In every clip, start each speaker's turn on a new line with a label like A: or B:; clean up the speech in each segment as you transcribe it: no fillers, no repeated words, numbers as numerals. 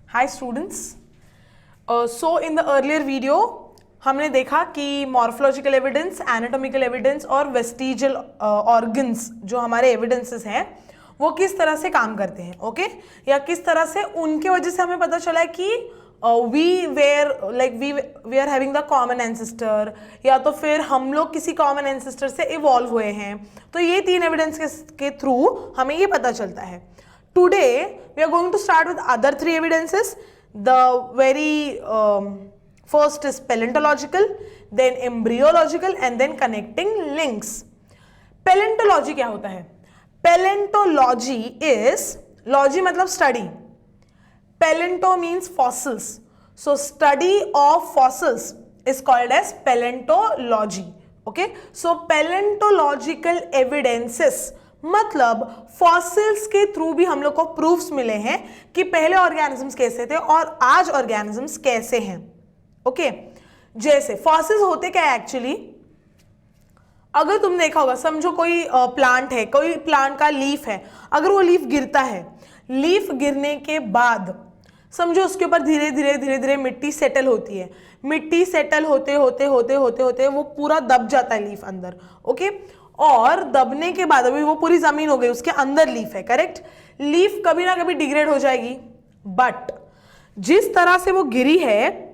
A: Hi students. So in the earlier video हमने देखा कि मॉर्फोलॉजिकल एविडेंस, एनाटॉमिकल एविडेंस और वेस्टिजियल ऑर्गन्स जो हमारे एविडेंसेस हैं वो किस तरह से काम करते हैं, ओके या किस तरह से उनके वजह से हमें पता चला है कि we are having the common ancestor, या तो फिर हम लोग किसी कॉमन एंसेस्टर से इवॉल्व हुए हैं। तो ये तीन एविडेंस के थ्रू हमें ये पता चलता है। Today we are going to start with other three evidences. The very first is paleontological, then embryological and then connecting links. Paleontology क्या होता है? Paleontology is, logy मतलब study. Paleonto means fossils. So study of fossils is called as paleontology. Okay? So paleontological evidences मतलब fossils के through भी हम लोग को प्रूफ्स मिले हैं कि पहले ऑर्गेनिजम्स कैसे थे और आज ऑर्गेनिजम्स कैसे हैं। ओके, जैसे फॉसिल्स होते क्या है एक्चुअली, अगर तुम देखा होगा, समझो कोई प्लांट है, कोई प्लांट का लीफ है, अगर वो लीफ गिरता है, लीफ गिरने के बाद समझो उसके ऊपर धीरे धीरे धीरे धीरे मिट्टी सेटल होती है, मिट्टी सेटल होते होते होते होते होते वो पूरा दब जाता है लीफ अंदर। ओके, और दबने के बाद अभी वो पूरी जमीन हो गई, उसके अंदर लीफ है, करेक्ट। लीफ कभी ना कभी डिग्रेड हो जाएगी, बट जिस तरह से वो गिरी है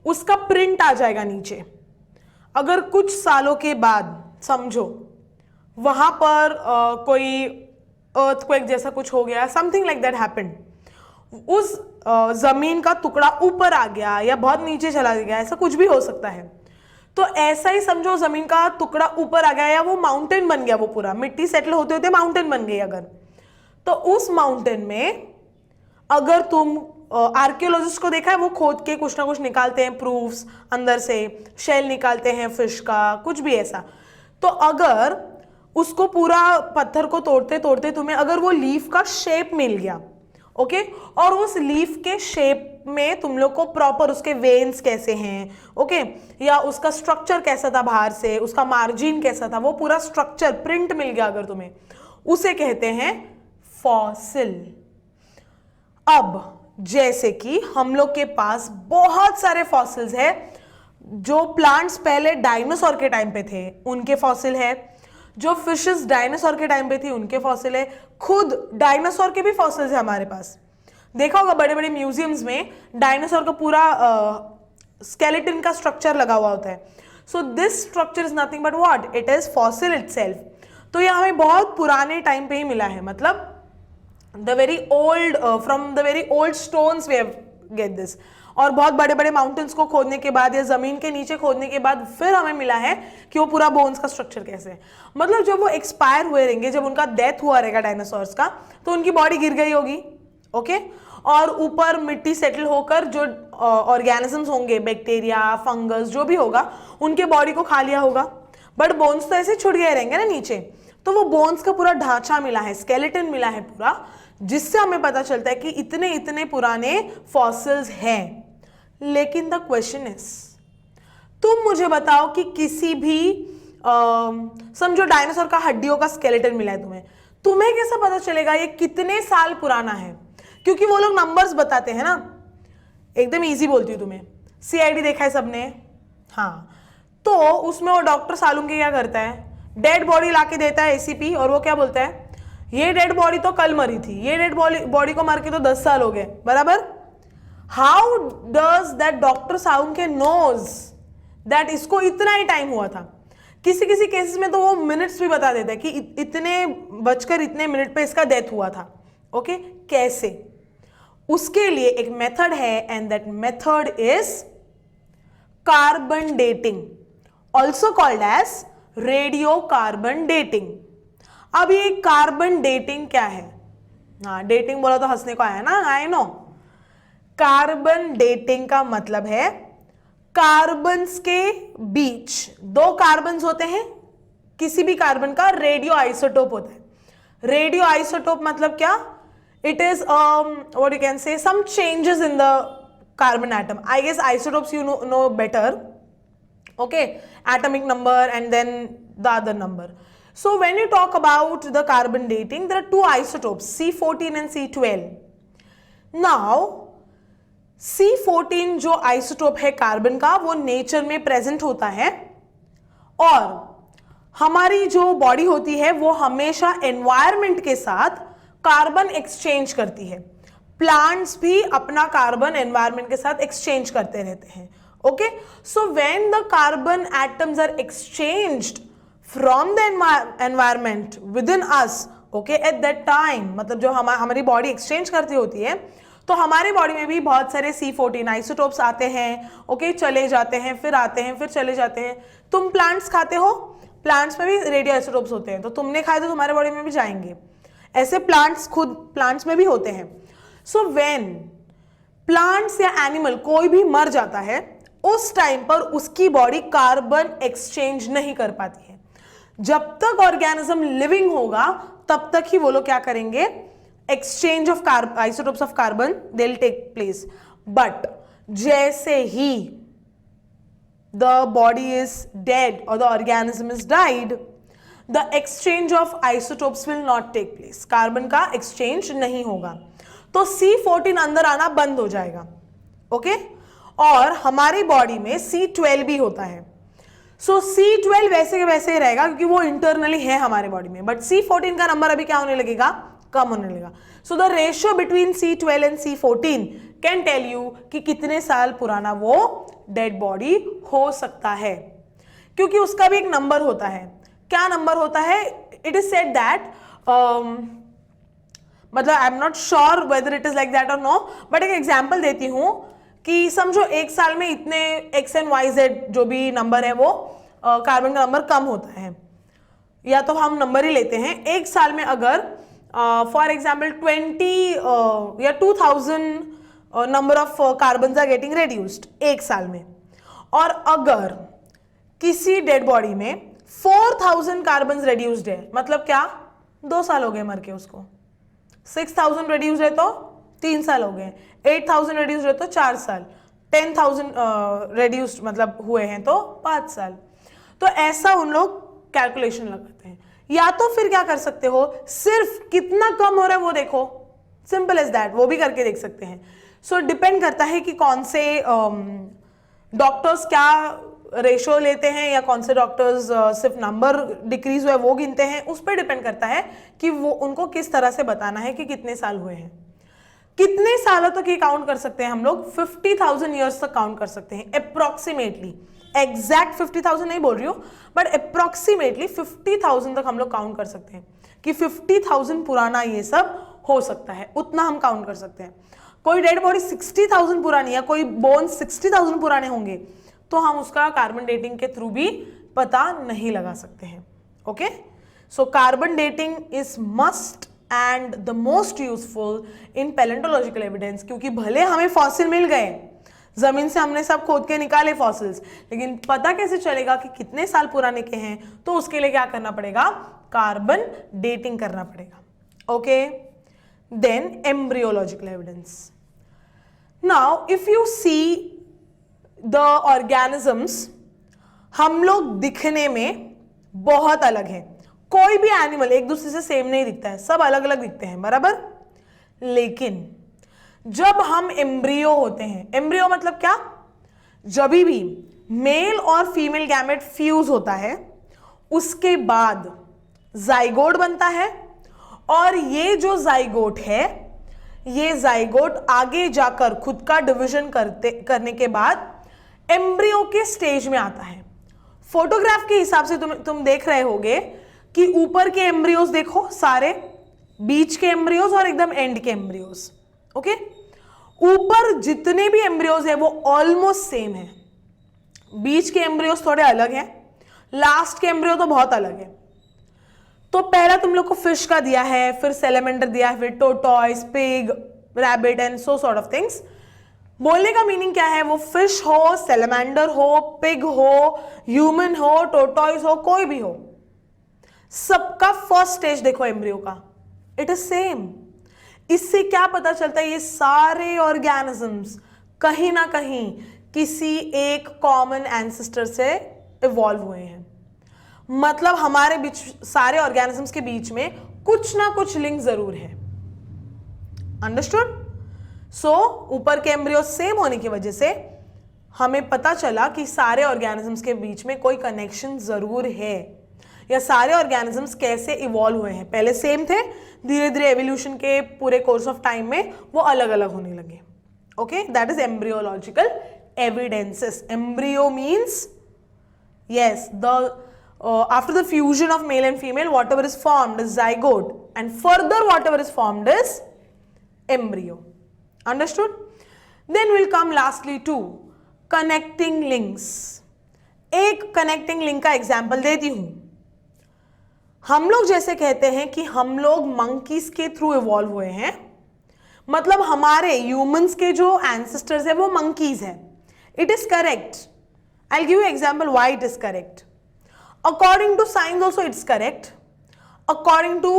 A: उसका प्रिंट आ जाएगा नीचे। अगर कुछ सालों के बाद समझो वहां पर कोई अर्थक्वेक जैसा कुछ हो गया, समथिंग लाइक दैट हैपेंड, उस जमीन का टुकड़ा ऊपर आ गया या बहुत नीचे चला गया, ऐसा कुछ भी हो सकता है। तो ऐसा ही समझो जमीन का टुकड़ा ऊपर आ गया या वो माउंटेन बन गया, वो पूरा मिट्टी सेटल होते होते माउंटेन बन गई अगर, तो उस माउंटेन में अगर तुम आर्कियोलॉजिस्ट को देखा है, वो खोद के कुछ ना कुछ निकालते हैं प्रूफ्स, अंदर से शेल निकालते हैं फिश का, कुछ भी ऐसा। तो अगर उसको पूरा पत्थर को तोड़ते तोड़ते तुम्हें अगर वो लीफ का शेप मिल गया, ओके, और उस लीफ के शेप में तुम लोग को प्रॉपर उसके वेन्स कैसे हैं, ओके, या उसका स्ट्रक्चर कैसा था, बाहर से उसका मार्जिन कैसा था, वो पूरा स्ट्रक्चर प्रिंट मिल गया अगर तुम्हें, उसे कहते हैं फॉसिल। अब जैसे कि हम लोग के पास बहुत सारे फॉसिल्स है, जो प्लांट्स पहले डायनासोर के टाइम पे थे उनके फॉसिल है, जो फिशेस डायनासोर के टाइम पे थी उनके फॉसिल है, खुद डायनासोर के भी फॉसिल्स है हमारे पास। देखा होगा बड़े बड़े म्यूजियम्स में डायनासोर का पूरा स्केलेटन का स्ट्रक्चर लगा हुआ होता है। So this structure is nothing but what, it is fossil itself. तो ये हमें बहुत पुराने टाइम पे ही मिला है, मतलब the very old, from the very old stones we have get this. और बहुत बड़े बड़े माउंटेन्स को खोदने के बाद या जमीन के नीचे खोदने के बाद फिर हमें मिला है कि वो पूरा बोन्स का स्ट्रक्चर कैसे है। मतलब जब वो एक्सपायर हुए रहेंगे, जब उनका डेथ हुआ रहेगा डायनासोर्स का, तो उनकी बॉडी गिर गई होगी, ओके, और ऊपर मिट्टी सेटल होकर जो ऑर्गेनिजम्स होंगे, बैक्टीरिया, फंगस, जो भी होगा, उनके बॉडी को खा लिया होगा, बट बोन्स तो ऐसे छुट गए रहेंगे ना नीचे। तो वो बोन्स का पूरा ढांचा मिला है, स्केलेटन मिला है पूरा, जिससे हमें पता चलता है कि इतने इतने पुराने फॉसिल्स हैं। लेकिन द क्वेश्चन इज, तुम मुझे बताओ कि किसी भी समझो डायनासोर का हड्डियों का स्केलेटन मिला है तुम्हें कैसा पता चलेगा ये कितने साल पुराना है? क्योंकि वो लोग नंबर्स बताते हैं ना। एकदम इजी बोलती हूँ तुम्हें, सीआईडी देखा है सबने? हाँ, तो उसमें वो डॉक्टर सालुंके क्या करता है, डेड बॉडी लाके देता है एसीपी, और वो क्या बोलता है, ये डेड बॉडी तो कल मरी थी, ये डेड बॉडी को मर के तो 10 साल हो गए, बराबर। How does that doctor Salunke knows that इसको इतना ही टाइम हुआ था? किसी किसी केसेस में तो वो मिनट्स भी बता देता है कि इतने बजकर इतने मिनट पे इसका डेथ हुआ था। ओके, कैसे? उसके लिए एक मेथड है, and that method is carbon dating, also called as radio carbon dating. अब ये कार्बन डेटिंग क्या है? हाँ, डेटिंग बोला तो हंसने को आया ना, आई नो। कार्बन डेटिंग का मतलब है कार्बन्स के बीच, दो कार्बन्स होते हैं, किसी भी कार्बन का रेडियो आइसोटोप होता है। रेडियो आइसोटोप मतलब क्या? It is what you can say some changes in the carbon atom. I guess isotopes you know better, okay, atomic number and then the other number. So when you talk about the carbon dating, there are two isotopes, C14 and C12. Now C14 जो isotope है carbon का वो nature में present होता है और हमारी जो बॉडी होती है वो हमेशा एनवायरनमेंट के साथ कार्बन एक्सचेंज करती है। प्लांट्स भी अपना कार्बन एनवायरनमेंट के साथ एक्सचेंज करते रहते हैं। Okay, so when the carbon atoms are exchanged from the environment within us, okay, at that time, मतलब जो हमारी बॉडी एक्सचेंज करती होती है तो हमारी बॉडी में भी बहुत सारे C14 आइसोटोप्स आते हैं। ओके, चले जाते हैं, फिर आते हैं, फिर चले जाते हैं। तुम प्लांट्स खाते हो, प्लांट्स में भी रेडियो आइसोटोप्स होते हैं, तो तुमने खाए तो तुम्हारे बॉडी में भी जाएंगे। ऐसे प्लांट्स खुद प्लांट्स में भी होते हैं। सो व्हेन प्लांट्स या एनिमल कोई भी मर जाता है उस टाइम पर उसकी बॉडी कार्बन एक्सचेंज नहीं कर पाती है। जब तक ऑर्गेनिज्म लिविंग होगा तब तक ही वो लोग क्या करेंगे, exchange of isotopes of carbon they will take place. But जैसे ही द बॉडी इज डेड और the organism is died, the exchange of isotopes will not take place. Carbon का एक्सचेंज नहीं होगा, तो C14 अंदर आना बंद हो जाएगा। ओके, और हमारी बॉडी में C12 भी होता है। सो C12 वैसे के वैसे ही रहेगा क्योंकि वो इंटरनली है हमारे बॉडी में, बट C14 का नंबर अभी क्या होने लगेगा, कम होने लगेगा। So the ratio between C12 and C14 can tell you कि कितने साल पुराना वो डेड बॉडी हो सकता है, क्योंकि उसका भी एक नंबर होता है। क्या नंबर होता है? इट इज सेड दैट, मतलब I am not sure whether it is like that और नो, बट एक एग्जाम्पल देती हूं कि समझो एक साल में इतने X and Y Z जो भी नंबर है वो कार्बन का नंबर कम होता है, या तो हम नंबर ही लेते हैं। एक साल में अगर फॉर एग्जाम्पल 20 या 2000 number of carbon are getting reduced एक साल में, और अगर किसी डेड बॉडी में 4000 कार्बन रेड्यूस्ड है, मतलब क्या 2 साल हो गए मर के उसको। 6000 रेड्यूस्ड है तो 3 साल हो गए, 8000 रेड्यूस्ड है तो 4 साल, 10,000 रेड्यूस्ड मतलब हुए हैं तो 5 साल। तो ऐसा उन लोग कैलकुलेशन लगाते हैं। या तो फिर क्या कर सकते हो, सिर्फ कितना कम हो रहा है वो देखो, सिंपल एज दैट, वो भी करके देख सकते हैं। सो डिपेंड करता है कि कौन से डॉक्टर्स क्या रेशो लेते हैं, या कौन से डॉक्टर्स सिर्फ नंबर डिक्रीज हुआ है वो गिनते हैं। उस पर डिपेंड करता है कि वो उनको किस तरह से बताना है कि कितने साल हुए हैं। कितने सालों तक ये काउंट कर सकते हैं हम लोग? 50,000 ईयर्स तक काउंट कर सकते हैं अप्रोक्सीमेटली। एग्जैक्ट 50,000 नहीं बोल रही हूँ, बट अप्रोक्सीमेटली 50,000 तक हम लोग काउंट कर सकते हैं कि 50,000 पुराना ये सब हो सकता है, उतना हम काउंट कर सकते हैं। कोई डेड बॉडी 60,000 पुरानी या कोई बोन 60,000 पुराने होंगे तो हम उसका कार्बन डेटिंग के थ्रू भी पता नहीं लगा सकते हैं। Okay, so carbon dating is must and the most useful in palaeontological evidence, क्योंकि भले हमें फॉसिल मिल गए, जमीन से हमने सब खोद के निकाले फॉसिल्स, लेकिन पता कैसे चलेगा कि कितने साल पुराने के हैं? तो उसके लिए क्या करना पड़ेगा? कार्बन डेटिंग करना पड़ेगा। Okay, then embryological evidence. Now if you see the organisms, हम लोग दिखने में बहुत अलग है। कोई भी एनिमल एक दूसरे से सेम नहीं दिखता है, सब अलग अलग दिखते हैं, बराबर। लेकिन जब हम एम्ब्रियो होते हैं, एम्ब्रियो मतलब क्या? जब भी मेल और फीमेल गैमेट फ्यूज होता है उसके बाद जाइगोट बनता है, और ये जो जाइगोट है, ये जाइगोट आगे जाकर खुद का डिवीजन करने के बाद एम्ब्रियो के स्टेज में आता है। फोटोग्राफ के हिसाब से तुम देख रहे होगे कि ऊपर के एम्ब्रियोज देखो सारे, बीच के एम्ब्रियोज और एकदम एंड के एम्ब्रियोज। ओके, ऊपर जितने भी एम्ब्रियोज है वो ऑलमोस्ट सेम है, बीच के एम्ब्रियोज थोड़े अलग हैं, लास्ट के एम्ब्रियो तो बहुत अलग है। तो पहला तुम लोग को फिश का दिया है, फिर सेलेमेंडर दिया है, फिर tortoise, pig, rabbit and so sort of things. बोलने का मीनिंग क्या है? वो फिश हो, सेलेमेंडर हो, पिग हो, ह्यूमन हो, टोटॉइस हो, कोई भी हो, सबका फर्स्ट स्टेज देखो एम्ब्रियो का, इट इज सेम। इससे क्या पता चलता है? ये सारे ऑर्गेनिजम्स कहीं ना कहीं किसी एक कॉमन एंसेस्टर से इवॉल्व हुए हैं। मतलब हमारे बीच, सारे ऑर्गेनिजम्स के बीच में कुछ ना कुछ लिंक जरूर है। अंडरस्टूड? सो ऊपर के एम्ब्रियो सेम होने की वजह से हमें पता चला कि सारे ऑर्गेनिजम्स के बीच में कोई कनेक्शन जरूर है, या सारे ऑर्गेनिजम्स कैसे इवॉल्व हुए हैं, पहले सेम थे, धीरे धीरे एवोल्यूशन के पूरे कोर्स ऑफ टाइम में वो अलग अलग होने लगे. Okay, that is embryological evidences. Embryo means yes, after the fusion of male and female, whatever is formed is zygote, and further whatever is formed is embryo. Understood? Then we'll come lastly to connecting links. एक connecting link का example देती हूं. हम लोग जैसे कहते हैं कि हम लोग monkeys के थ्रू इवॉल्व हुए हैं, मतलब हमारे humans के जो ancestors है वो monkeys है. It is correct. I'll give you an example why it is correct. According to science also it's correct. According to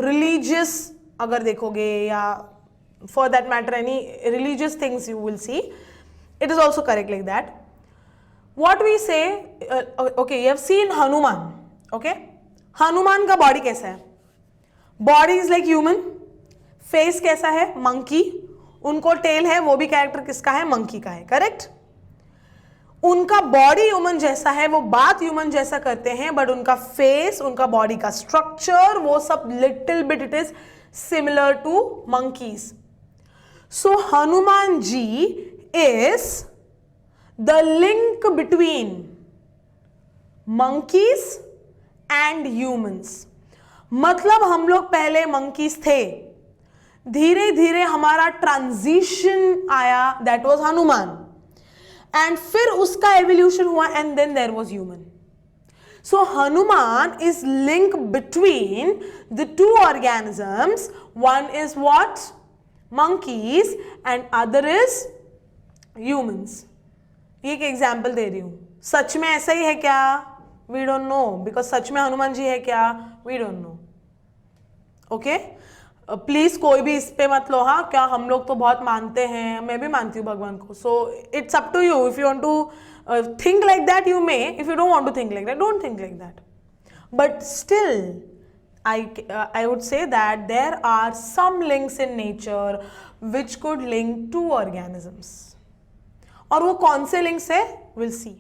A: religious, अगर देखोगे या for that matter any religious things you will see, it is also correct like that. What we say, okay, you have seen Hanuman. Okay, Hanuman का body कैसा है? Body is like human. Face कैसा है? Monkey. उनको tail है, वो भी character किसका है? Monkey का है. Correct? उनका बॉडी ह्यूमन जैसा है, वो बात ह्यूमन जैसा करते हैं, बट उनका फेस, उनका बॉडी का स्ट्रक्चर, वो सब little bit it is similar to monkeys. So Hanuman ji is the link between monkeys and humans. मतलब हम लोग पहले मंकीज थे, धीरे धीरे हमारा ट्रांजिशन आया, दैट वाज हनुमान, एंड फिर उसका एवोल्यूशन हुआ and then there was human. So Hanuman is link between the two organisms. One is what? Monkeys and other is humans. ये एक एग्जाम्पल दे रही हूं. सच में ऐसा ही है क्या? वी डोंट नो, बिकॉज सच में हनुमान जी है क्या? We don't know. Okay, please कोई भी इस पे मत लो. हाँ, क्या हम लोग तो बहुत मानते हैं, मैं भी मानती हूँ भगवान को. So it's up to you. If you want to think like that you may, if you don't want to think like that, don't think like that. But still I would say that there are some links in nature which could link two organisms. और वो कौन से links है? We'll see.